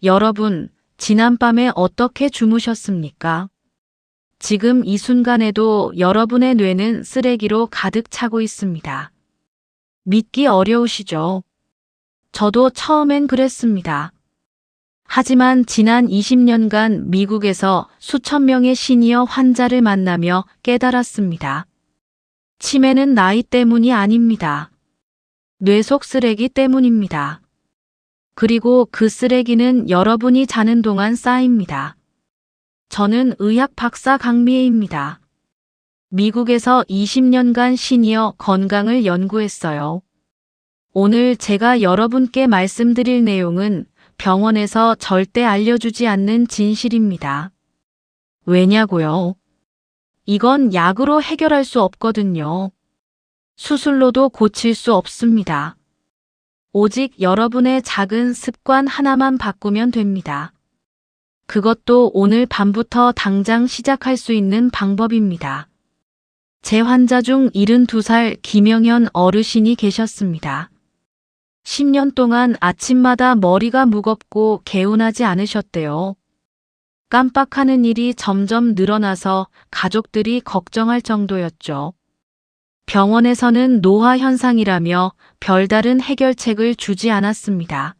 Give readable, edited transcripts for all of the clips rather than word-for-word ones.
여러분, 지난밤에 어떻게 주무셨습니까? 지금 이 순간에도 여러분의 뇌는 쓰레기로 가득 차고 있습니다. 믿기 어려우시죠? 저도 처음엔 그랬습니다. 하지만 지난 20년간 미국에서 수천 명의 시니어 환자를 만나며 깨달았습니다. 치매는 나이 때문이 아닙니다. 뇌 속 쓰레기 때문입니다. 그리고 그 쓰레기는 여러분이 자는 동안 쌓입니다. 저는 의학 박사 강미애입니다. 미국에서 20년간 시니어 건강을 연구했어요. 오늘 제가 여러분께 말씀드릴 내용은 병원에서 절대 알려주지 않는 진실입니다. 왜냐고요? 이건 약으로 해결할 수 없거든요. 수술로도 고칠 수 없습니다. 오직 여러분의 작은 습관 하나만 바꾸면 됩니다. 그것도 오늘 밤부터 당장 시작할 수 있는 방법입니다. 제 환자 중 72살 김영현 어르신이 계셨습니다. 10년 동안 아침마다 머리가 무겁고 개운하지 않으셨대요. 깜빡하는 일이 점점 늘어나서 가족들이 걱정할 정도였죠. 병원에서는 노화 현상이라며 별다른 해결책을 주지 않았습니다.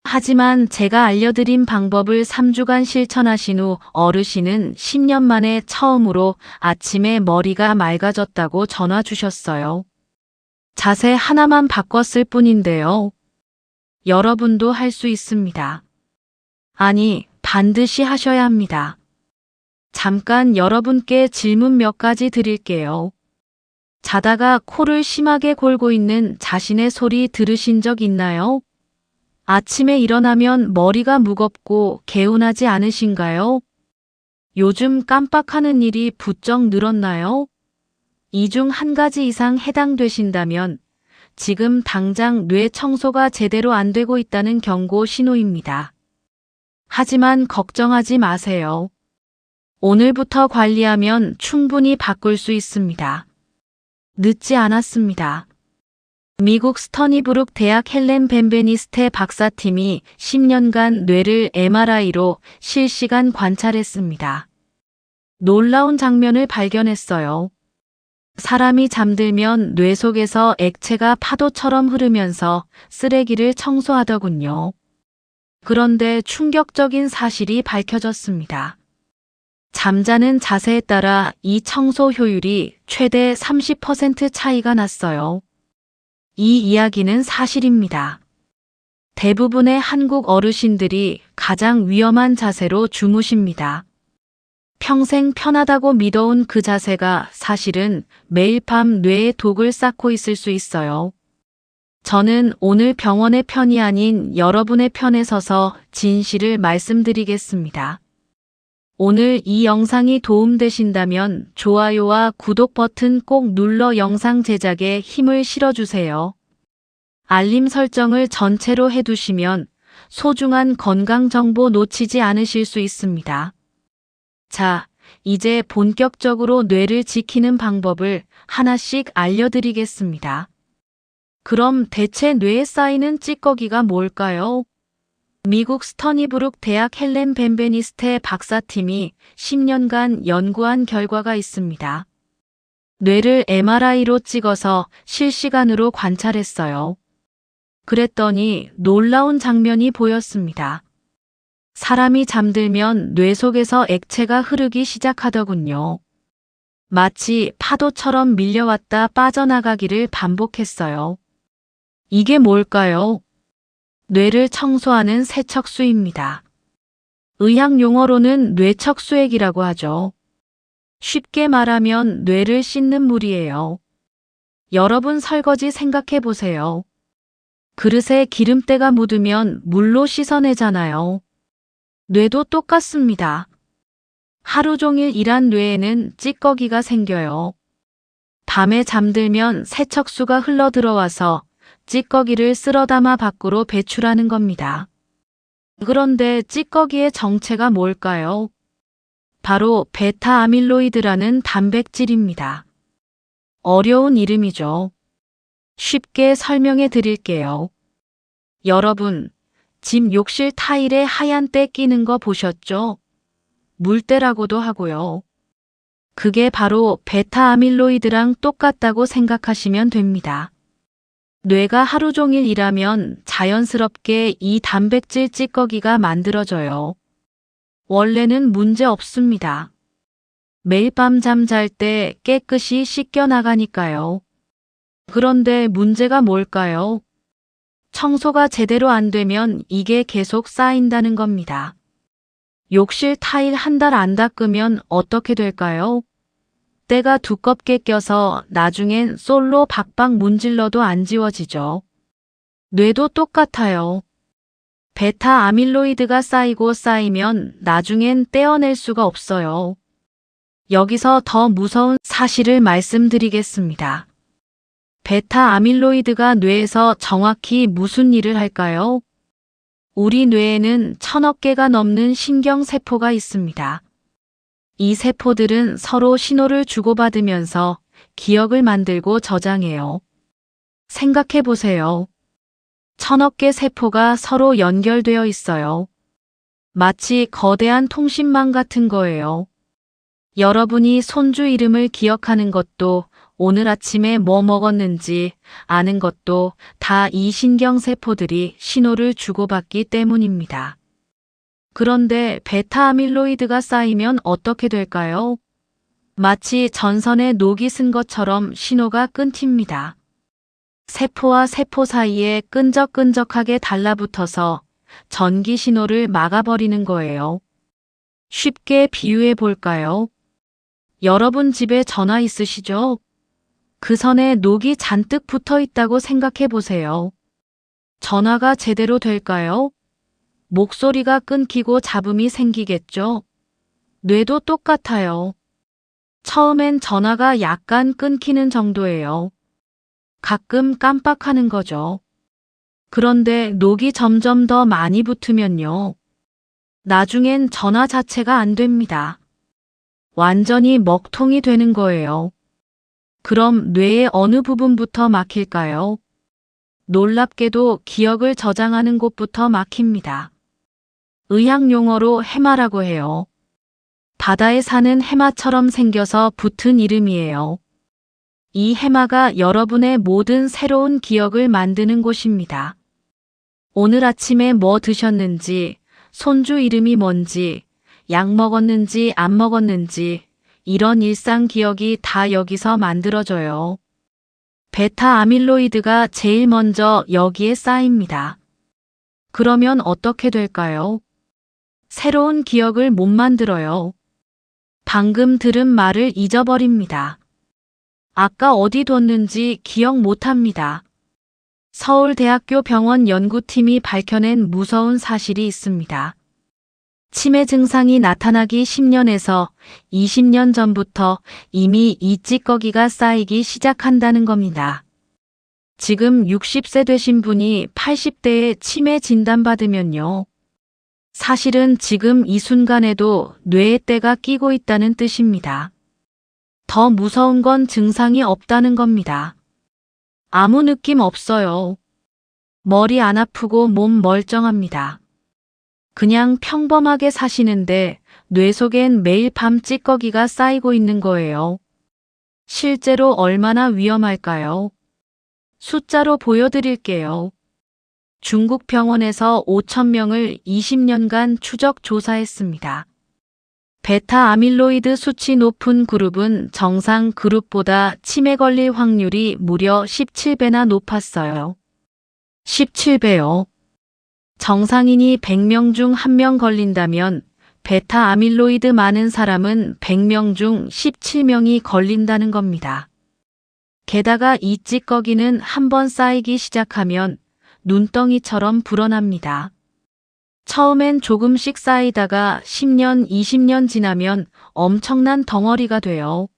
하지만 제가 알려드린 방법을 3주간 실천하신 후 어르신은 10년 만에 처음으로 아침에 머리가 맑아졌다고 전화 주셨어요. 자세 하나만 바꿨을 뿐인데요. 여러분도 할 수 있습니다. 아니, 반드시 하셔야 합니다. 잠깐 여러분께 질문 몇 가지 드릴게요. 자다가 코를 심하게 골고 있는 자신의 소리 들으신 적 있나요? 아침에 일어나면 머리가 무겁고 개운하지 않으신가요? 요즘 깜빡하는 일이 부쩍 늘었나요? 이 중 한 가지 이상 해당되신다면 지금 당장 뇌 청소가 제대로 안 되고 있다는 경고 신호입니다. 하지만 걱정하지 마세요. 오늘부터 관리하면 충분히 바꿀 수 있습니다. 늦지 않았습니다. 미국 스터니브룩 대학 헬렌 벤베니스테 박사팀이 10년간 뇌를 MRI로 실시간 관찰했습니다. 놀라운 장면을 발견했어요. 사람이 잠들면 뇌 속에서 액체가 파도처럼 흐르면서 쓰레기를 청소하더군요. 그런데 충격적인 사실이 밝혀졌습니다. 잠자는 자세에 따라 이 청소 효율이 최대 30% 차이가 났어요. 이 이야기는 사실입니다. 대부분의 한국 어르신들이 가장 위험한 자세로 주무십니다. 평생 편하다고 믿어온 그 자세가 사실은 매일 밤 뇌에 독을 쌓고 있을 수 있어요. 저는 오늘 병원의 편이 아닌 여러분의 편에 서서 진실을 말씀드리겠습니다. 오늘 이 영상이 도움되신다면 좋아요와 구독 버튼 꼭 눌러 영상 제작에 힘을 실어주세요. 알림 설정을 전체로 해두시면 소중한 건강 정보 놓치지 않으실 수 있습니다. 자, 이제 본격적으로 뇌를 지키는 방법을 하나씩 알려드리겠습니다. 그럼 대체 뇌에 쌓이는 찌꺼기가 뭘까요? 미국 스터니브룩 대학 헬렌 벤베니스테 박사팀이 10년간 연구한 결과가 있습니다. 뇌를 MRI로 찍어서 실시간으로 관찰했어요. 그랬더니 놀라운 장면이 보였습니다. 사람이 잠들면 뇌 속에서 액체가 흐르기 시작하더군요. 마치 파도처럼 밀려왔다 빠져나가기를 반복했어요. 이게 뭘까요? 뇌를 청소하는 세척수입니다. 의학 용어로는 뇌척수액이라고 하죠. 쉽게 말하면 뇌를 씻는 물이에요. 여러분 설거지 생각해 보세요. 그릇에 기름때가 묻으면 물로 씻어내잖아요. 뇌도 똑같습니다. 하루 종일 일한 뇌에는 찌꺼기가 생겨요. 밤에 잠들면 세척수가 흘러들어와서 찌꺼기를 쓸어담아 밖으로 배출하는 겁니다. 그런데 찌꺼기의 정체가 뭘까요? 바로 베타 아밀로이드라는 단백질입니다. 어려운 이름이죠. 쉽게 설명해 드릴게요. 여러분, 집 욕실 타일에 하얀 때 끼는 거 보셨죠? 물때라고도 하고요. 그게 바로 베타 아밀로이드랑 똑같다고 생각하시면 됩니다. 뇌가 하루 종일 일하면 자연스럽게 이 단백질 찌꺼기가 만들어져요. 원래는 문제 없습니다. 매일 밤 잠잘 때 깨끗이 씻겨 나가니까요. 그런데 문제가 뭘까요? 청소가 제대로 안 되면 이게 계속 쌓인다는 겁니다. 욕실 타일 한 달 안 닦으면 어떻게 될까요? 때가 두껍게 껴서 나중엔 솔로 박박 문질러도 안 지워지죠. 뇌도 똑같아요. 베타 아밀로이드가 쌓이고 쌓이면 나중엔 떼어낼 수가 없어요. 여기서 더 무서운 사실을 말씀드리겠습니다. 베타 아밀로이드가 뇌에서 정확히 무슨 일을 할까요? 우리 뇌에는 1000억 개가 넘는 신경세포가 있습니다. 이 세포들은 서로 신호를 주고받으면서 기억을 만들고 저장해요. 생각해 보세요. 1000억 개 세포가 서로 연결되어 있어요. 마치 거대한 통신망 같은 거예요. 여러분이 손주 이름을 기억하는 것도 오늘 아침에 뭐 먹었는지 아는 것도 다 이 신경세포들이 신호를 주고받기 때문입니다. 그런데 베타 아밀로이드가 쌓이면 어떻게 될까요? 마치 전선에 녹이 쓴 것처럼 신호가 끊깁니다. 세포와 세포 사이에 끈적끈적하게 달라붙어서 전기 신호를 막아버리는 거예요. 쉽게 비유해 볼까요? 여러분 집에 전화 있으시죠? 그 선에 녹이 잔뜩 붙어 있다고 생각해 보세요. 전화가 제대로 될까요? 목소리가 끊기고 잡음이 생기겠죠? 뇌도 똑같아요. 처음엔 전화가 약간 끊기는 정도예요. 가끔 깜빡하는 거죠. 그런데 녹이 점점 더 많이 붙으면요. 나중엔 전화 자체가 안 됩니다. 완전히 먹통이 되는 거예요. 그럼 뇌의 어느 부분부터 막힐까요? 놀랍게도 기억을 저장하는 곳부터 막힙니다. 의학 용어로 해마라고 해요. 바다에 사는 해마처럼 생겨서 붙은 이름이에요. 이 해마가 여러분의 모든 새로운 기억을 만드는 곳입니다. 오늘 아침에 뭐 드셨는지, 손주 이름이 뭔지, 약 먹었는지 안 먹었는지 이런 일상 기억이 다 여기서 만들어져요. 베타 아밀로이드가 제일 먼저 여기에 쌓입니다. 그러면 어떻게 될까요? 새로운 기억을 못 만들어요. 방금 들은 말을 잊어버립니다. 아까 어디 뒀는지 기억 못합니다. 서울대학교 병원 연구팀이 밝혀낸 무서운 사실이 있습니다. 치매 증상이 나타나기 10년에서 20년 전부터 이미 이 찌꺼기가 쌓이기 시작한다는 겁니다. 지금 60세 되신 분이 80대에 치매 진단받으면요. 사실은 지금 이 순간에도 뇌에 때가 끼고 있다는 뜻입니다. 더 무서운 건 증상이 없다는 겁니다. 아무 느낌 없어요. 머리 안 아프고 몸 멀쩡합니다. 그냥 평범하게 사시는데 뇌 속엔 매일 밤 찌꺼기가 쌓이고 있는 거예요. 실제로 얼마나 위험할까요? 숫자로 보여드릴게요. 중국 병원에서 5,000명을 20년간 추적 조사했습니다. 베타 아밀로이드 수치 높은 그룹은 정상 그룹보다 치매 걸릴 확률이 무려 17배나 높았어요. 17배요. 정상인이 100명 중 1명 걸린다면 베타 아밀로이드 많은 사람은 100명 중 17명이 걸린다는 겁니다. 게다가 이 찌꺼기는 한번 쌓이기 시작하면 눈덩이처럼 불어납니다. 처음엔 조금씩 쌓이다가 10년, 20년 지나면 엄청난 덩어리가 돼요.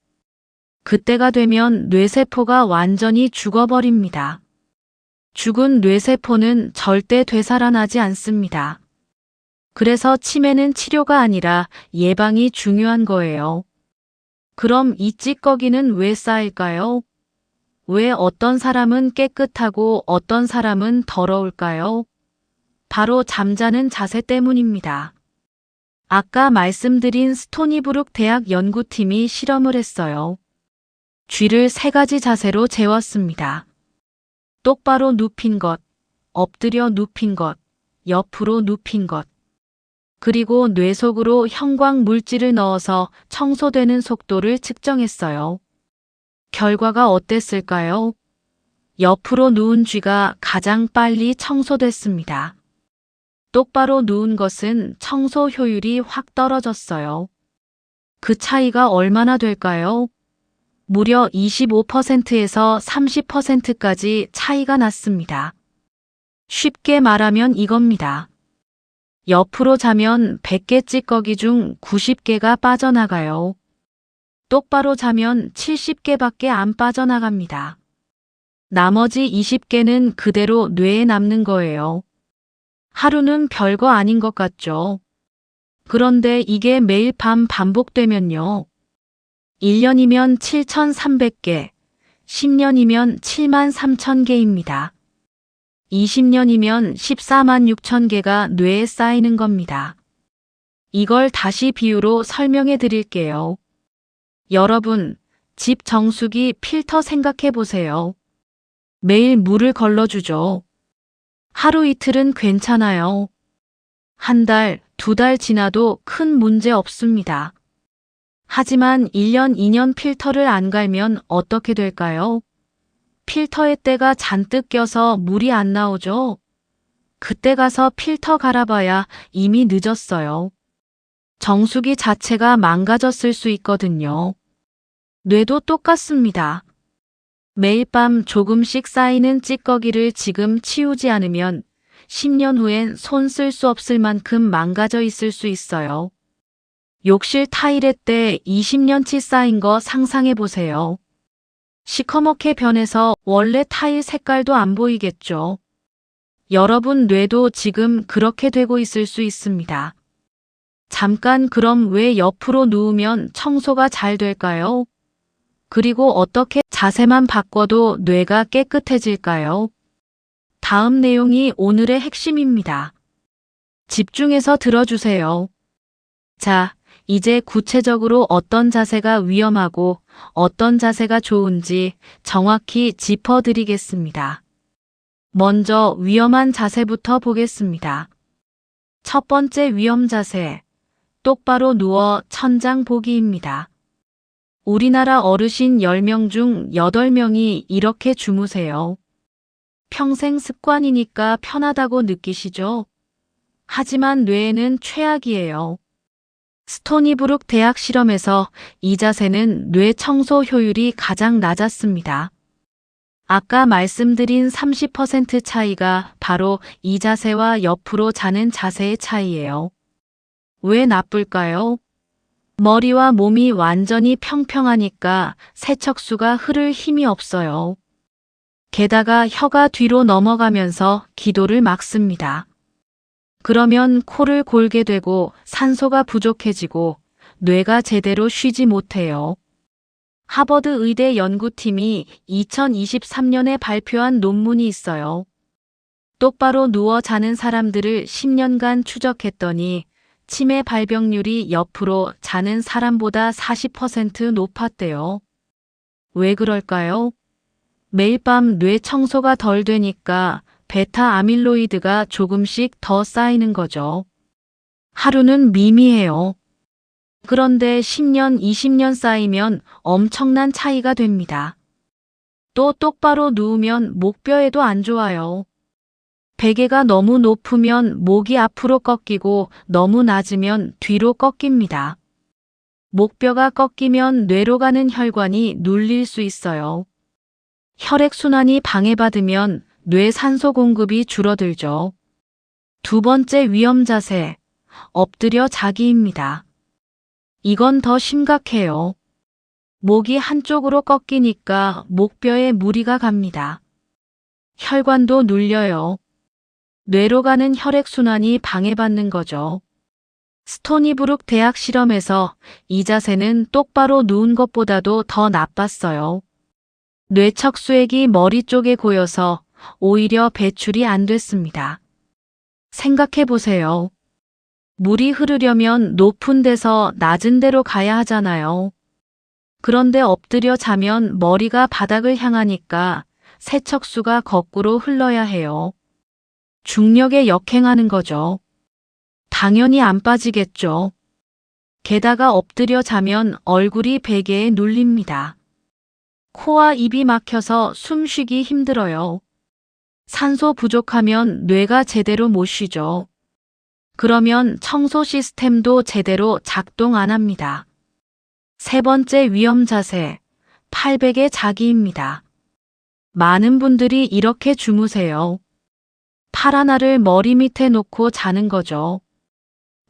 그때가 되면 뇌세포가 완전히 죽어버립니다. 죽은 뇌세포는 절대 되살아나지 않습니다. 그래서 치매는 치료가 아니라 예방이 중요한 거예요. 그럼 이 찌꺼기는 왜 쌓일까요? 왜 어떤 사람은 깨끗하고 어떤 사람은 더러울까요? 바로 잠자는 자세 때문입니다. 아까 말씀드린 스토니브룩 대학 연구팀이 실험을 했어요. 쥐를 3가지 자세로 재웠습니다. 똑바로 눕힌 것, 엎드려 눕힌 것, 옆으로 눕힌 것. 그리고 뇌 속으로 형광 물질을 넣어서 청소되는 속도를 측정했어요. 결과가 어땠을까요? 옆으로 누운 쥐가 가장 빨리 청소됐습니다. 똑바로 누운 것은 청소 효율이 확 떨어졌어요. 그 차이가 얼마나 될까요? 무려 25%에서 30%까지 차이가 났습니다. 쉽게 말하면 이겁니다. 옆으로 자면 100개 찌꺼기 중 90개가 빠져나가요. 똑바로 자면 70개밖에 안 빠져나갑니다. 나머지 20개는 그대로 뇌에 남는 거예요. 하루는 별거 아닌 것 같죠? 그런데 이게 매일 밤 반복되면요. 1년이면 7,300개, 10년이면 73,000개입니다. 20년이면 14만 6천 개가 뇌에 쌓이는 겁니다. 이걸 다시 비유로 설명해 드릴게요. 여러분, 집 정수기 필터 생각해 보세요. 매일 물을 걸러주죠. 하루 이틀은 괜찮아요. 한 달, 2달 지나도 큰 문제 없습니다. 하지만 1년, 2년 필터를 안 갈면 어떻게 될까요? 필터에 때가 잔뜩 껴서 물이 안 나오죠? 그때 가서 필터 갈아봐야 이미 늦었어요. 정수기 자체가 망가졌을 수 있거든요. 뇌도 똑같습니다. 매일 밤 조금씩 쌓이는 찌꺼기를 지금 치우지 않으면 10년 후엔 손 쓸 수 없을 만큼 망가져 있을 수 있어요. 욕실 타일에 때 20년치 쌓인 거 상상해 보세요. 시커멓게 변해서 원래 타일 색깔도 안 보이겠죠. 여러분 뇌도 지금 그렇게 되고 있을 수 있습니다. 잠깐 그럼 왜 옆으로 누우면 청소가 잘 될까요? 그리고 어떻게 자세만 바꿔도 뇌가 깨끗해질까요? 다음 내용이 오늘의 핵심입니다. 집중해서 들어주세요. 자, 이제 구체적으로 어떤 자세가 위험하고 어떤 자세가 좋은지 정확히 짚어드리겠습니다. 먼저 위험한 자세부터 보겠습니다. 첫 번째 위험 자세, 똑바로 누워 천장 보기입니다. 우리나라 어르신 10명 중 8명이 이렇게 주무세요. 평생 습관이니까 편하다고 느끼시죠? 하지만 뇌에는 최악이에요. 스토니브룩 대학 실험에서 이 자세는 뇌 청소 효율이 가장 낮았습니다. 아까 말씀드린 30% 차이가 바로 이 자세와 옆으로 자는 자세의 차이예요. 왜 나쁠까요? 머리와 몸이 완전히 평평하니까 세척수가 흐를 힘이 없어요. 게다가 혀가 뒤로 넘어가면서 기도를 막습니다. 그러면 코를 골게 되고 산소가 부족해지고 뇌가 제대로 쉬지 못해요. 하버드 의대 연구팀이 2023년에 발표한 논문이 있어요. 똑바로 누워 자는 사람들을 10년간 추적했더니 치매 발병률이 옆으로 자는 사람보다 40% 높았대요. 왜 그럴까요? 매일 밤 뇌 청소가 덜 되니까 베타 아밀로이드가 조금씩 더 쌓이는 거죠. 하루는 미미해요. 그런데 10년, 20년 쌓이면 엄청난 차이가 됩니다. 또 똑바로 누우면 목뼈에도 안 좋아요. 베개가 너무 높으면 목이 앞으로 꺾이고 너무 낮으면 뒤로 꺾입니다. 목뼈가 꺾이면 뇌로 가는 혈관이 눌릴 수 있어요. 혈액순환이 방해받으면 뇌 산소 공급이 줄어들죠. 두 번째 위험 자세, 엎드려 자기입니다. 이건 더 심각해요. 목이 한쪽으로 꺾이니까 목뼈에 무리가 갑니다. 혈관도 눌려요. 뇌로 가는 혈액순환이 방해받는 거죠. 스토니브룩 대학 실험에서 이 자세는 똑바로 누운 것보다도 더 나빴어요. 뇌척수액이 머리 쪽에 고여서 오히려 배출이 안 됐습니다. 생각해 보세요. 물이 흐르려면 높은 데서 낮은 데로 가야 하잖아요. 그런데 엎드려 자면 머리가 바닥을 향하니까 세척수가 거꾸로 흘러야 해요. 중력에 역행하는 거죠. 당연히 안 빠지겠죠. 게다가 엎드려 자면 얼굴이 베개에 눌립니다. 코와 입이 막혀서 숨쉬기 힘들어요. 산소 부족하면 뇌가 제대로 못 쉬죠. 그러면 청소 시스템도 제대로 작동 안 합니다. 세 번째 위험 자세, 팔베개 자기입니다. 많은 분들이 이렇게 주무세요. 팔 하나를 머리 밑에 놓고 자는 거죠.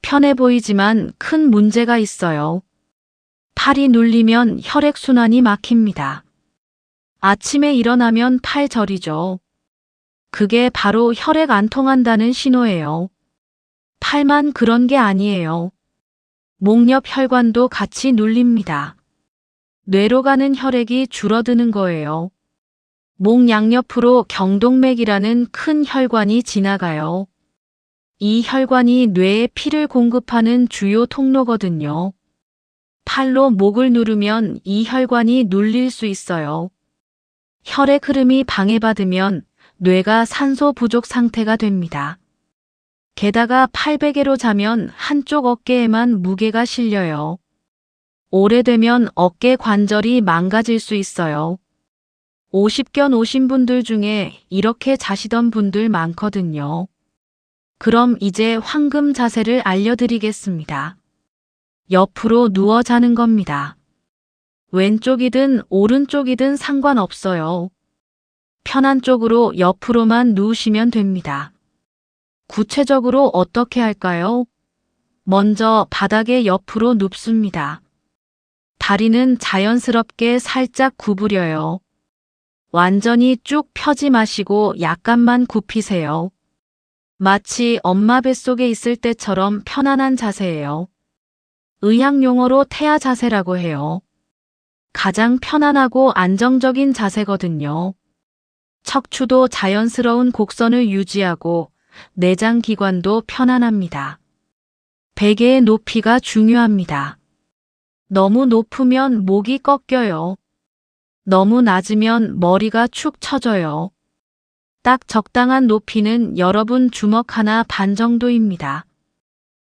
편해 보이지만 큰 문제가 있어요. 팔이 눌리면 혈액순환이 막힙니다. 아침에 일어나면 팔 저리죠. 그게 바로 혈액 안 통한다는 신호예요. 팔만 그런 게 아니에요. 목 옆 혈관도 같이 눌립니다. 뇌로 가는 혈액이 줄어드는 거예요. 목 양옆으로 경동맥이라는 큰 혈관이 지나가요. 이 혈관이 뇌에 피를 공급하는 주요 통로거든요. 팔로 목을 누르면 이 혈관이 눌릴 수 있어요. 혈액 흐름이 방해받으면 뇌가 산소 부족 상태가 됩니다. 게다가 팔베개로 자면 한쪽 어깨에만 무게가 실려요. 오래되면 어깨 관절이 망가질 수 있어요. 50견 오신 분들 중에 이렇게 자시던 분들 많거든요. 그럼 이제 황금 자세를 알려드리겠습니다. 옆으로 누워 자는 겁니다. 왼쪽이든 오른쪽이든 상관없어요. 편한 쪽으로 옆으로만 누우시면 됩니다. 구체적으로 어떻게 할까요? 먼저 바닥에 옆으로 눕습니다. 다리는 자연스럽게 살짝 구부려요. 완전히 쭉 펴지 마시고 약간만 굽히세요. 마치 엄마 뱃속에 있을 때처럼 편안한 자세예요. 의학 용어로 태아 자세라고 해요. 가장 편안하고 안정적인 자세거든요. 척추도 자연스러운 곡선을 유지하고 내장 기관도 편안합니다. 베개의 높이가 중요합니다. 너무 높으면 목이 꺾여요. 너무 낮으면 머리가 축 처져요. 딱 적당한 높이는 여러분 주먹 하나 반 정도입니다.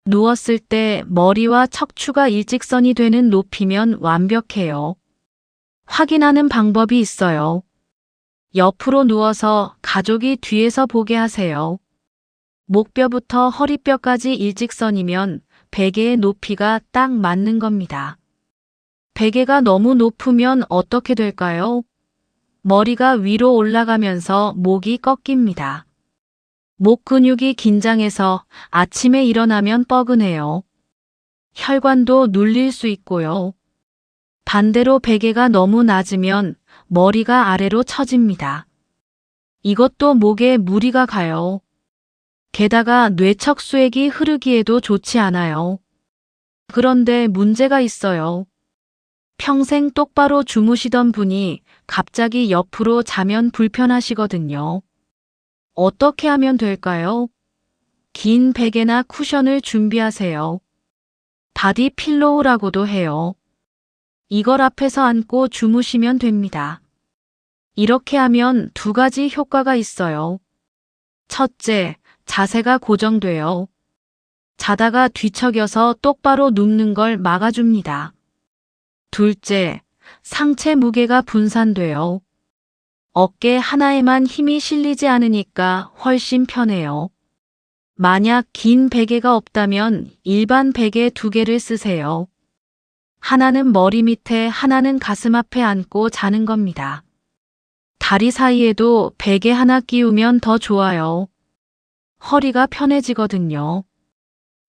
누웠을 때 머리와 척추가 일직선이 되는 높이면 완벽해요. 확인하는 방법이 있어요. 옆으로 누워서 가족이 뒤에서 보게 하세요. 목뼈부터 허리뼈까지 일직선이면 베개의 높이가 딱 맞는 겁니다. 베개가 너무 높으면 어떻게 될까요? 머리가 위로 올라가면서 목이 꺾입니다. 목 근육이 긴장해서 아침에 일어나면 뻐근해요. 혈관도 눌릴 수 있고요. 반대로 베개가 너무 낮으면 머리가 아래로 처집니다. 이것도 목에 무리가 가요. 게다가 뇌척수액이 흐르기에도 좋지 않아요. 그런데 문제가 있어요. 평생 똑바로 주무시던 분이 갑자기 옆으로 자면 불편하시거든요. 어떻게 하면 될까요? 긴 베개나 쿠션을 준비하세요. 바디 필로우라고도 해요. 이걸 앞에서 안고 주무시면 됩니다. 이렇게 하면 두 가지 효과가 있어요. 첫째, 자세가 고정돼요. 자다가 뒤척여서 똑바로 눕는 걸 막아줍니다. 둘째, 상체 무게가 분산돼요. 어깨 하나에만 힘이 실리지 않으니까 훨씬 편해요. 만약 긴 베개가 없다면 일반 베개 2개를 쓰세요. 하나는 머리 밑에, 하나는 가슴 앞에 안고 자는 겁니다. 다리 사이에도 베개 하나 끼우면 더 좋아요. 허리가 편해지거든요.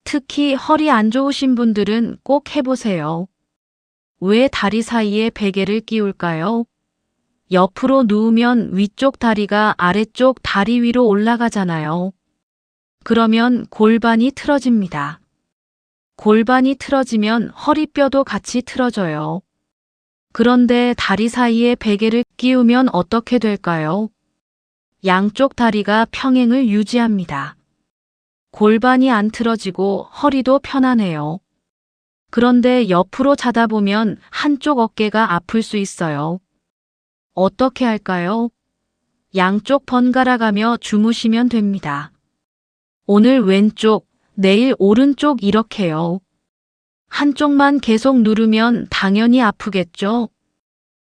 특히 허리 안 좋으신 분들은 꼭 해보세요. 왜 다리 사이에 베개를 끼울까요? 옆으로 누우면 위쪽 다리가 아래쪽 다리 위로 올라가잖아요. 그러면 골반이 틀어집니다. 골반이 틀어지면 허리뼈도 같이 틀어져요. 그런데 다리 사이에 베개를 끼우면 어떻게 될까요? 양쪽 다리가 평행을 유지합니다. 골반이 안 틀어지고 허리도 편안해요. 그런데 옆으로 자다 보면 한쪽 어깨가 아플 수 있어요. 어떻게 할까요? 양쪽 번갈아 가며 주무시면 됩니다. 오늘 왼쪽, 내일 오른쪽 이렇게요. 한쪽만 계속 누르면 당연히 아프겠죠?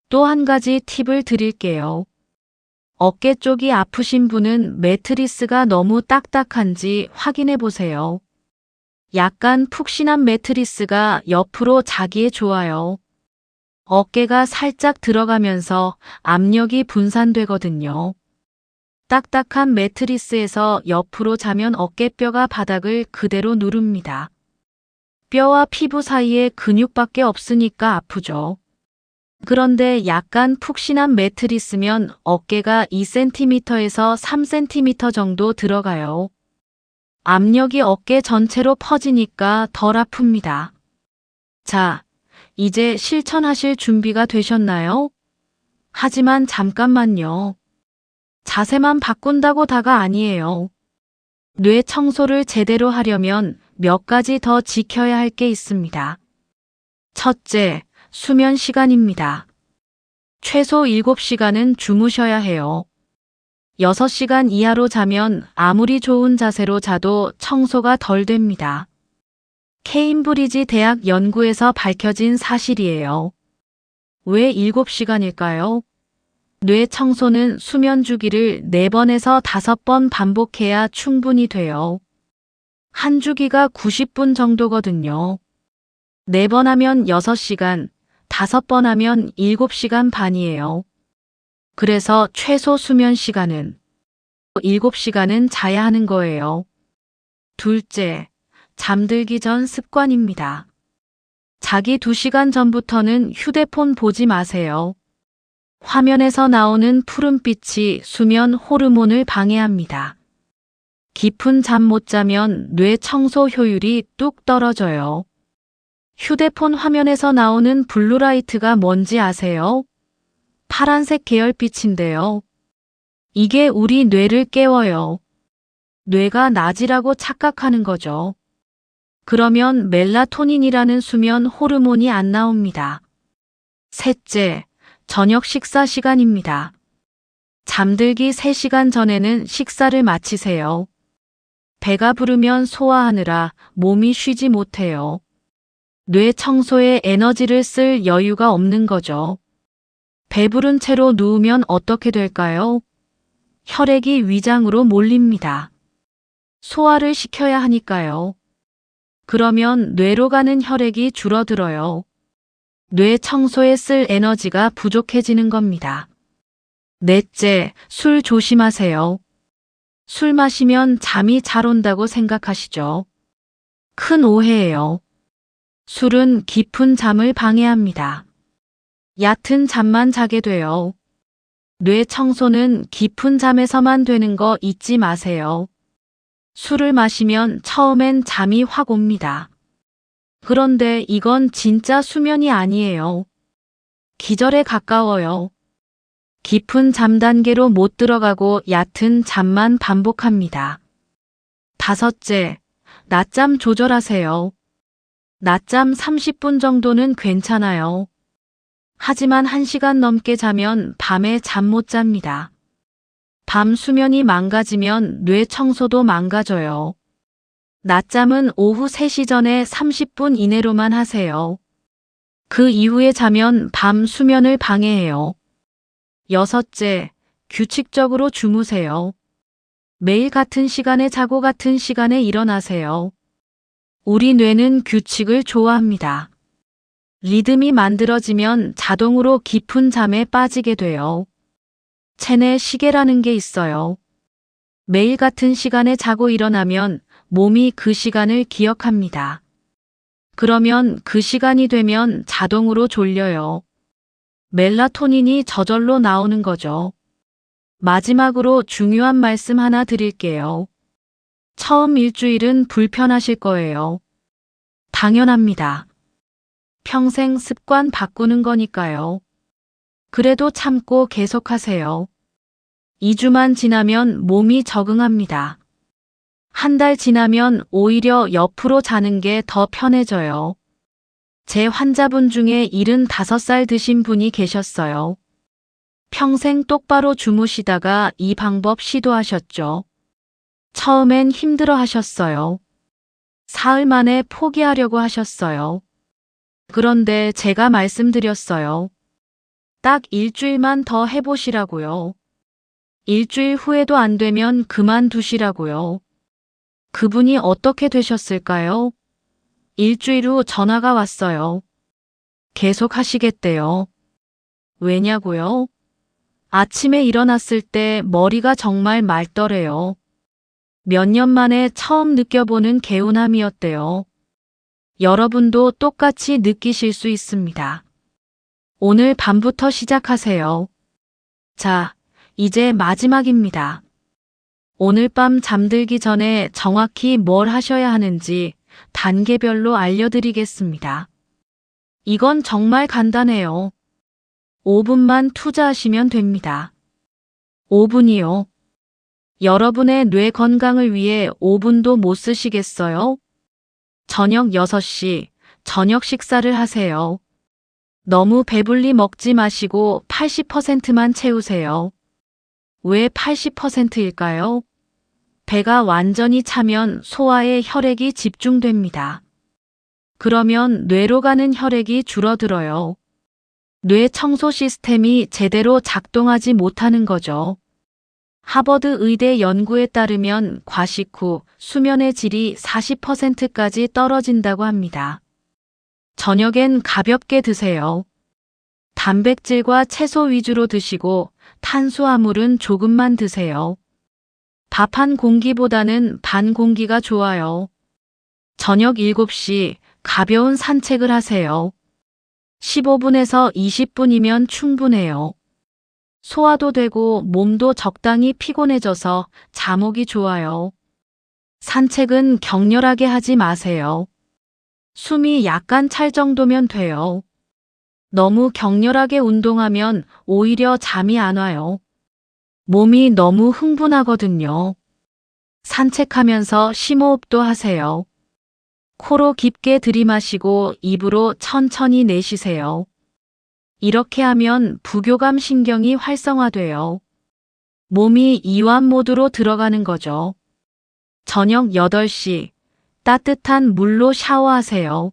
또 한 가지 팁을 드릴게요. 어깨 쪽이 아프신 분은 매트리스가 너무 딱딱한지 확인해 보세요. 약간 푹신한 매트리스가 옆으로 자기에 좋아요. 어깨가 살짝 들어가면서 압력이 분산되거든요. 딱딱한 매트리스에서 옆으로 자면 어깨뼈가 바닥을 그대로 누릅니다. 뼈와 피부 사이에 근육밖에 없으니까 아프죠. 그런데 약간 푹신한 매트리스면 어깨가 2cm에서 3cm 정도 들어가요. 압력이 어깨 전체로 퍼지니까 덜 아픕니다. 자, 이제 실천하실 준비가 되셨나요? 하지만 잠깐만요. 자세만 바꾼다고 다가 아니에요. 뇌 청소를 제대로 하려면 몇 가지 더 지켜야 할 게 있습니다. 첫째, 수면 시간입니다. 최소 7시간은 주무셔야 해요. 6시간 이하로 자면 아무리 좋은 자세로 자도 청소가 덜 됩니다. 케임브리지 대학 연구에서 밝혀진 사실이에요. 왜 7시간일까요? 뇌 청소는 수면 주기를 4번에서 5번 반복해야 충분히 돼요. 한 주기가 90분 정도거든요. 4번 하면 6시간, 5번 하면 7시간 반이에요. 그래서 최소 수면 시간은 7시간은 자야 하는 거예요. 둘째, 잠들기 전 습관입니다. 자기 2시간 전부터는 휴대폰 보지 마세요. 화면에서 나오는 푸른빛이 수면 호르몬을 방해합니다. 깊은 잠 못 자면 뇌 청소 효율이 뚝 떨어져요. 휴대폰 화면에서 나오는 블루라이트가 뭔지 아세요? 파란색 계열빛인데요. 이게 우리 뇌를 깨워요. 뇌가 낮이라고 착각하는 거죠. 그러면 멜라토닌이라는 수면 호르몬이 안 나옵니다. 셋째, 저녁 식사 시간입니다. 잠들기 3시간 전에는 식사를 마치세요. 배가 부르면 소화하느라 몸이 쉬지 못해요. 뇌 청소에 에너지를 쓸 여유가 없는 거죠. 배부른 채로 누우면 어떻게 될까요? 혈액이 위장으로 몰립니다. 소화를 시켜야 하니까요. 그러면 뇌로 가는 혈액이 줄어들어요. 뇌 청소에 쓸 에너지가 부족해지는 겁니다. 넷째, 술 조심하세요. 술 마시면 잠이 잘 온다고 생각하시죠? 큰 오해예요. 술은 깊은 잠을 방해합니다. 얕은 잠만 자게 돼요. 뇌 청소는 깊은 잠에서만 되는 거 잊지 마세요. 술을 마시면 처음엔 잠이 확 옵니다. 그런데 이건 진짜 수면이 아니에요. 기절에 가까워요. 깊은 잠 단계로 못 들어가고 얕은 잠만 반복합니다. 다섯째, 낮잠 조절하세요. 낮잠 30분 정도는 괜찮아요. 하지만 1시간 넘게 자면 밤에 잠 못 잡니다. 밤 수면이 망가지면 뇌 청소도 망가져요. 낮잠은 오후 3시 전에 30분 이내로만 하세요. 그 이후에 자면 밤 수면을 방해해요. 여섯째, 규칙적으로 주무세요. 매일 같은 시간에 자고 같은 시간에 일어나세요. 우리 뇌는 규칙을 좋아합니다. 리듬이 만들어지면 자동으로 깊은 잠에 빠지게 돼요. 체내 시계라는 게 있어요. 매일 같은 시간에 자고 일어나면 몸이 그 시간을 기억합니다. 그러면 그 시간이 되면 자동으로 졸려요. 멜라토닌이 저절로 나오는 거죠. 마지막으로 중요한 말씀 하나 드릴게요. 처음 일주일은 불편하실 거예요. 당연합니다. 평생 습관 바꾸는 거니까요. 그래도 참고 계속하세요. 2주만 지나면 몸이 적응합니다. 한 달 지나면 오히려 옆으로 자는 게 더 편해져요. 제 환자분 중에 75살 드신 분이 계셨어요. 평생 똑바로 주무시다가 이 방법 시도하셨죠. 처음엔 힘들어 하셨어요. 사흘 만에 포기하려고 하셨어요. 그런데 제가 말씀드렸어요. 딱 일주일만 더 해보시라고요. 일주일 후에도 안 되면 그만두시라고요. 그분이 어떻게 되셨을까요? 일주일 후 전화가 왔어요. 계속 하시겠대요. 왜냐고요? 아침에 일어났을 때 머리가 정말 맑더래요. 몇 년 만에 처음 느껴보는 개운함이었대요. 여러분도 똑같이 느끼실 수 있습니다. 오늘 밤부터 시작하세요. 자, 이제 마지막입니다. 오늘 밤 잠들기 전에 정확히 뭘 하셔야 하는지 단계별로 알려드리겠습니다. 이건 정말 간단해요. 5분만 투자하시면 됩니다. 5분이요. 여러분의 뇌 건강을 위해 5분도 못 쓰시겠어요? 저녁 6시, 저녁 식사를 하세요. 너무 배불리 먹지 마시고 80%만 채우세요. 왜 80%일까요? 배가 완전히 차면 소화에 혈액이 집중됩니다. 그러면 뇌로 가는 혈액이 줄어들어요. 뇌 청소 시스템이 제대로 작동하지 못하는 거죠. 하버드 의대 연구에 따르면 과식 후 수면의 질이 40%까지 떨어진다고 합니다. 저녁엔 가볍게 드세요. 단백질과 채소 위주로 드시고 탄수화물은 조금만 드세요. 밥 한 공기보다는 반 공기가 좋아요. 저녁 7시 가벼운 산책을 하세요. 15분에서 20분이면 충분해요. 소화도 되고 몸도 적당히 피곤해져서 잠오기 좋아요. 산책은 격렬하게 하지 마세요. 숨이 약간 찰 정도면 돼요. 너무 격렬하게 운동하면 오히려 잠이 안 와요. 몸이 너무 흥분하거든요. 산책하면서 심호흡도 하세요. 코로 깊게 들이마시고 입으로 천천히 내쉬세요. 이렇게 하면 부교감 신경이 활성화돼요. 몸이 이완 모드로 들어가는 거죠. 저녁 8시 따뜻한 물로 샤워하세요.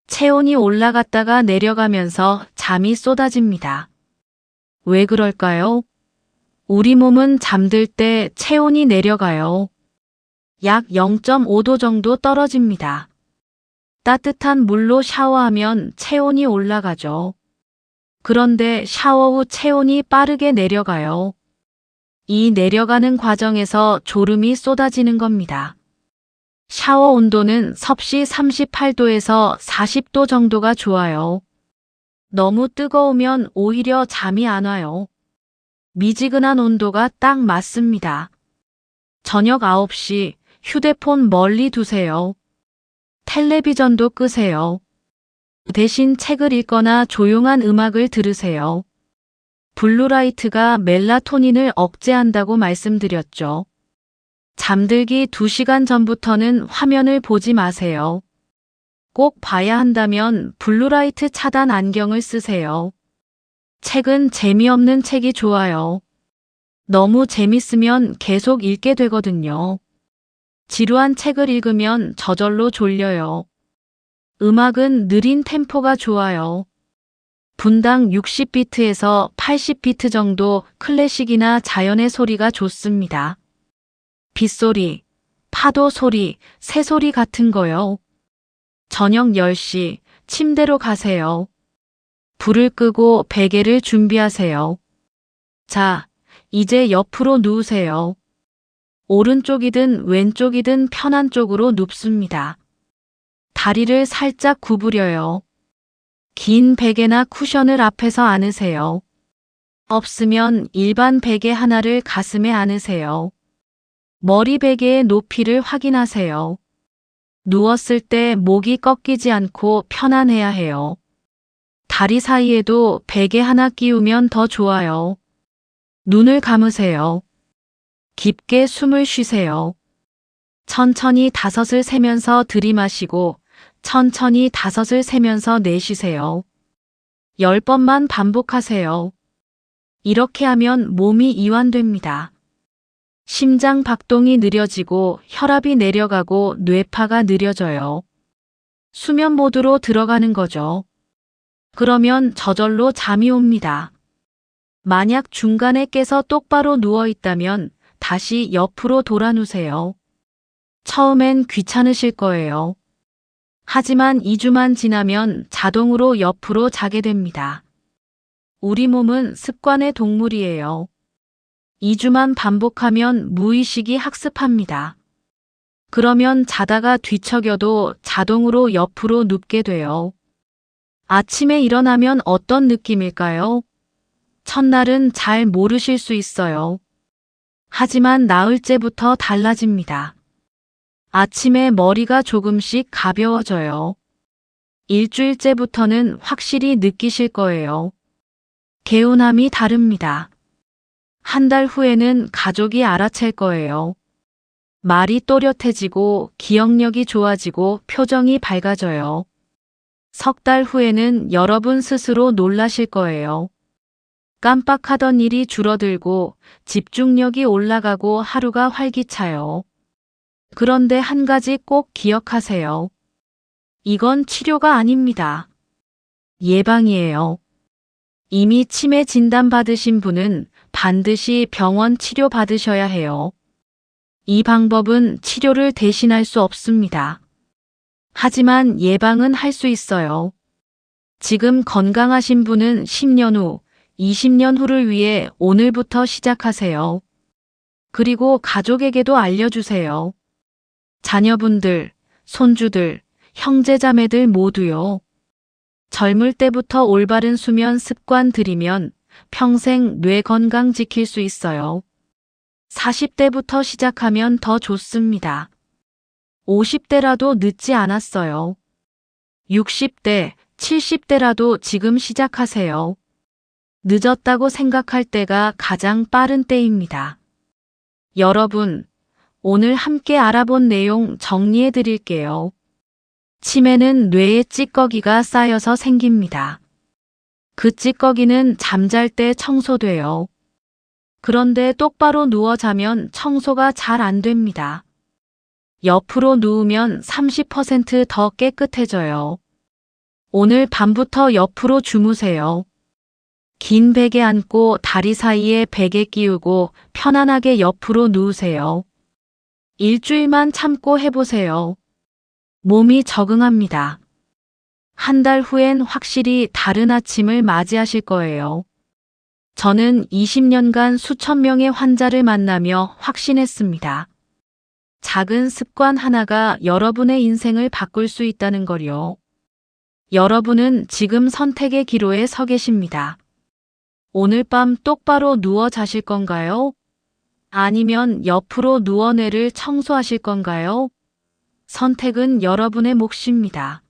체온이 올라갔다가 내려가면서 잠이 쏟아집니다. 왜 그럴까요? 우리 몸은 잠들 때 체온이 내려가요. 약 0.5도 정도 떨어집니다. 따뜻한 물로 샤워하면 체온이 올라가죠. 그런데 샤워 후 체온이 빠르게 내려가요. 이 내려가는 과정에서 졸음이 쏟아지는 겁니다. 샤워 온도는 섭씨 38도에서 40도 정도가 좋아요. 너무 뜨거우면 오히려 잠이 안 와요. 미지근한 온도가 딱 맞습니다. 저녁 9시 휴대폰 멀리 두세요. 텔레비전도 끄세요. 대신 책을 읽거나 조용한 음악을 들으세요. 블루라이트가 멜라토닌을 억제한다고 말씀드렸죠. 잠들기 2시간 전부터는 화면을 보지 마세요. 꼭 봐야 한다면 블루라이트 차단 안경을 쓰세요. 책은 재미없는 책이 좋아요. 너무 재밌으면 계속 읽게 되거든요. 지루한 책을 읽으면 저절로 졸려요. 음악은 느린 템포가 좋아요. 분당 60비트에서 80비트 정도 클래식이나 자연의 소리가 좋습니다. 빗소리, 파도 소리, 새소리 같은 거요. 저녁 10시 침대로 가세요. 불을 끄고 베개를 준비하세요. 자, 이제 옆으로 누우세요. 오른쪽이든 왼쪽이든 편한 쪽으로 눕습니다. 다리를 살짝 구부려요. 긴 베개나 쿠션을 앞에서 안으세요. 없으면 일반 베개 하나를 가슴에 안으세요. 머리 베개의 높이를 확인하세요. 누웠을 때 목이 꺾이지 않고 편안해야 해요. 다리 사이에도 베개 하나 끼우면 더 좋아요. 눈을 감으세요. 깊게 숨을 쉬세요. 천천히 5을 세면서 들이마시고 천천히 5을 세면서 내쉬세요. 10번만 반복하세요. 이렇게 하면 몸이 이완됩니다. 심장 박동이 느려지고 혈압이 내려가고 뇌파가 느려져요. 수면 모드로 들어가는 거죠. 그러면 저절로 잠이 옵니다. 만약 중간에 깨서 똑바로 누워 있다면 다시 옆으로 돌아 누세요. 처음엔 귀찮으실 거예요. 하지만 2주만 지나면 자동으로 옆으로 자게 됩니다. 우리 몸은 습관의 동물이에요. 2주만 반복하면 무의식이 학습합니다. 그러면 자다가 뒤척여도 자동으로 옆으로 눕게 돼요. 아침에 일어나면 어떤 느낌일까요? 첫날은 잘 모르실 수 있어요. 하지만 나흘째부터 달라집니다. 아침에 머리가 조금씩 가벼워져요. 일주일째부터는 확실히 느끼실 거예요. 개운함이 다릅니다. 한 달 후에는 가족이 알아챌 거예요. 말이 또렷해지고 기억력이 좋아지고 표정이 밝아져요. 석 달 후에는 여러분 스스로 놀라실 거예요. 깜빡하던 일이 줄어들고 집중력이 올라가고 하루가 활기차요. 그런데 한 가지 꼭 기억하세요. 이건 치료가 아닙니다. 예방이에요. 이미 치매 진단 받으신 분은 반드시 병원 치료 받으셔야 해요. 이 방법은 치료를 대신할 수 없습니다. 하지만 예방은 할 수 있어요. 지금 건강하신 분은 10년 후, 20년 후를 위해 오늘부터 시작하세요. 그리고 가족에게도 알려주세요. 자녀분들, 손주들, 형제자매들 모두요. 젊을 때부터 올바른 수면 습관 들이면 평생 뇌 건강 지킬 수 있어요. 40대부터 시작하면 더 좋습니다. 50대라도 늦지 않았어요. 60대, 70대라도 지금 시작하세요. 늦었다고 생각할 때가 가장 빠른 때입니다. 여러분, 오늘 함께 알아본 내용 정리해 드릴게요. 치매는 뇌에 찌꺼기가 쌓여서 생깁니다. 그 찌꺼기는 잠잘 때 청소돼요. 그런데 똑바로 누워 자면 청소가 잘 안 됩니다. 옆으로 누우면 30% 더 깨끗해져요. 오늘 밤부터 옆으로 주무세요. 긴 베개 안고 다리 사이에 베개 끼우고 편안하게 옆으로 누우세요. 일주일만 참고 해보세요. 몸이 적응합니다. 한 달 후엔 확실히 다른 아침을 맞이하실 거예요. 저는 20년간 수천 명의 환자를 만나며 확신했습니다. 작은 습관 하나가 여러분의 인생을 바꿀 수 있다는 걸요. 여러분은 지금 선택의 기로에 서 계십니다. 오늘 밤 똑바로 누워 자실 건가요? 아니면 옆으로 누워 뇌를 청소하실 건가요? 선택은 여러분의 몫입니다.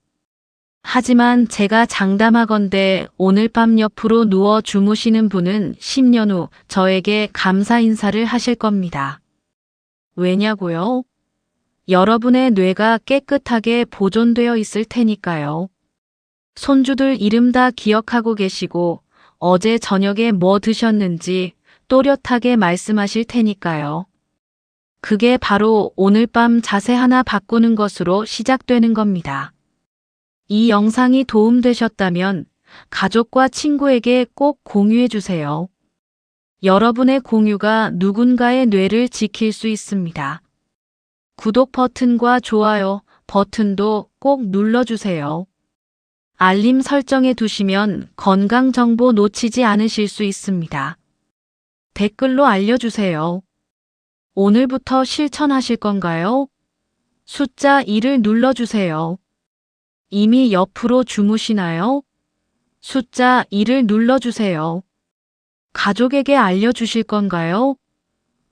하지만 제가 장담하건대 오늘 밤 옆으로 누워 주무시는 분은 10년 후 저에게 감사 인사를 하실 겁니다. 왜냐고요? 여러분의 뇌가 깨끗하게 보존되어 있을 테니까요. 손주들 이름 다 기억하고 계시고 어제 저녁에 뭐 드셨는지 또렷하게 말씀하실 테니까요. 그게 바로 오늘 밤 자세 하나 바꾸는 것으로 시작되는 겁니다. 이 영상이 도움되셨다면 가족과 친구에게 꼭 공유해 주세요. 여러분의 공유가 누군가의 뇌를 지킬 수 있습니다. 구독 버튼과 좋아요 버튼도 꼭 눌러주세요. 알림 설정해 두시면 건강 정보 놓치지 않으실 수 있습니다. 댓글로 알려주세요. 오늘부터 실천하실 건가요? 숫자 2를 눌러주세요. 이미 옆으로 주무시나요? 숫자 2를 눌러주세요. 가족에게 알려주실 건가요?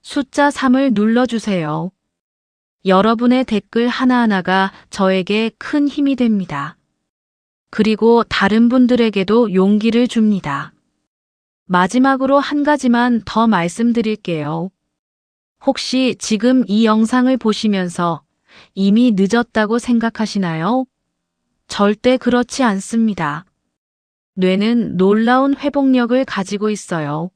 숫자 3을 눌러주세요. 여러분의 댓글 하나하나가 저에게 큰 힘이 됩니다. 그리고 다른 분들에게도 용기를 줍니다. 마지막으로 한 가지만 더 말씀드릴게요. 혹시 지금 이 영상을 보시면서 이미 늦었다고 생각하시나요? 절대 그렇지 않습니다. 뇌는 놀라운 회복력을 가지고 있어요.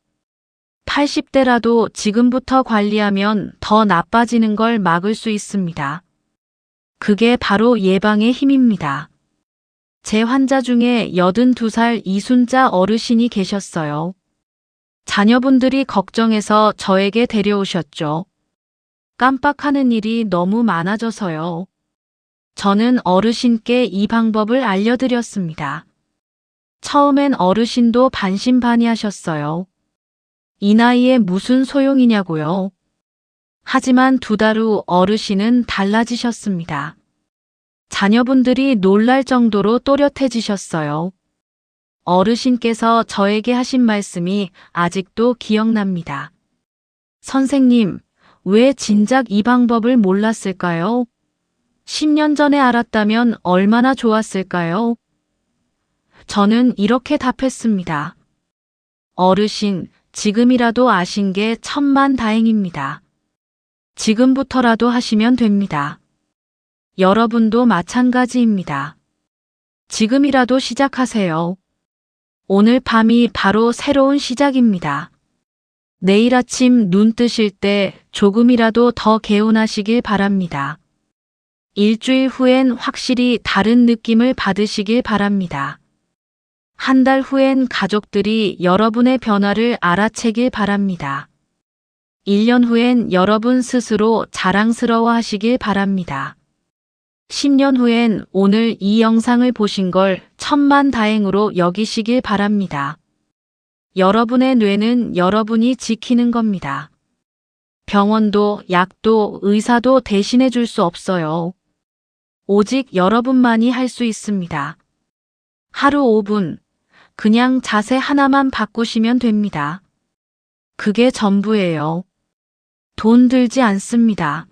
80대라도 지금부터 관리하면 더 나빠지는 걸 막을 수 있습니다. 그게 바로 예방의 힘입니다. 제 환자 중에 82살 이순자 어르신이 계셨어요. 자녀분들이 걱정해서 저에게 데려오셨죠. 깜빡하는 일이 너무 많아져서요. 저는 어르신께 이 방법을 알려드렸습니다. 처음엔 어르신도 반신반의하셨어요. 이 나이에 무슨 소용이냐고요. 하지만 2달 후 어르신은 달라지셨습니다. 자녀분들이 놀랄 정도로 또렷해지셨어요. 어르신께서 저에게 하신 말씀이 아직도 기억납니다. 선생님, 왜 진작 이 방법을 몰랐을까요? 10년 전에 알았다면 얼마나 좋았을까요? 저는 이렇게 답했습니다. 어르신, 지금이라도 아신 게 천만다행입니다. 지금부터라도 하시면 됩니다. 여러분도 마찬가지입니다. 지금이라도 시작하세요. 오늘 밤이 바로 새로운 시작입니다. 내일 아침 눈 뜨실 때 조금이라도 더 개운하시길 바랍니다. 일주일 후엔 확실히 다른 느낌을 받으시길 바랍니다. 한 달 후엔 가족들이 여러분의 변화를 알아채길 바랍니다. 1년 후엔 여러분 스스로 자랑스러워 하시길 바랍니다. 10년 후엔 오늘 이 영상을 보신 걸 천만다행으로 여기시길 바랍니다. 여러분의 뇌는 여러분이 지키는 겁니다. 병원도 약도 의사도 대신해 줄 수 없어요. 오직 여러분만이 할 수 있습니다. 하루 5분, 그냥 자세 하나만 바꾸시면 됩니다. 그게 전부예요. 돈 들지 않습니다.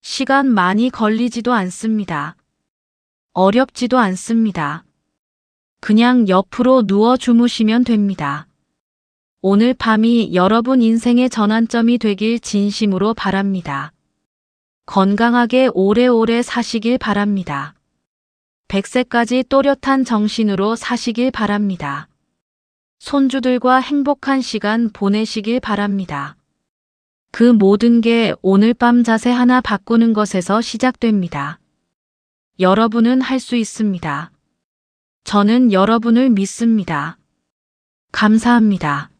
시간 많이 걸리지도 않습니다. 어렵지도 않습니다. 그냥 옆으로 누워 주무시면 됩니다. 오늘 밤이 여러분 인생의 전환점이 되길 진심으로 바랍니다. 건강하게 오래오래 사시길 바랍니다. 100세까지 또렷한 정신으로 사시길 바랍니다. 손주들과 행복한 시간 보내시길 바랍니다. 그 모든 게 오늘 밤 자세 하나 바꾸는 것에서 시작됩니다. 여러분은 할 수 있습니다. 저는 여러분을 믿습니다. 감사합니다.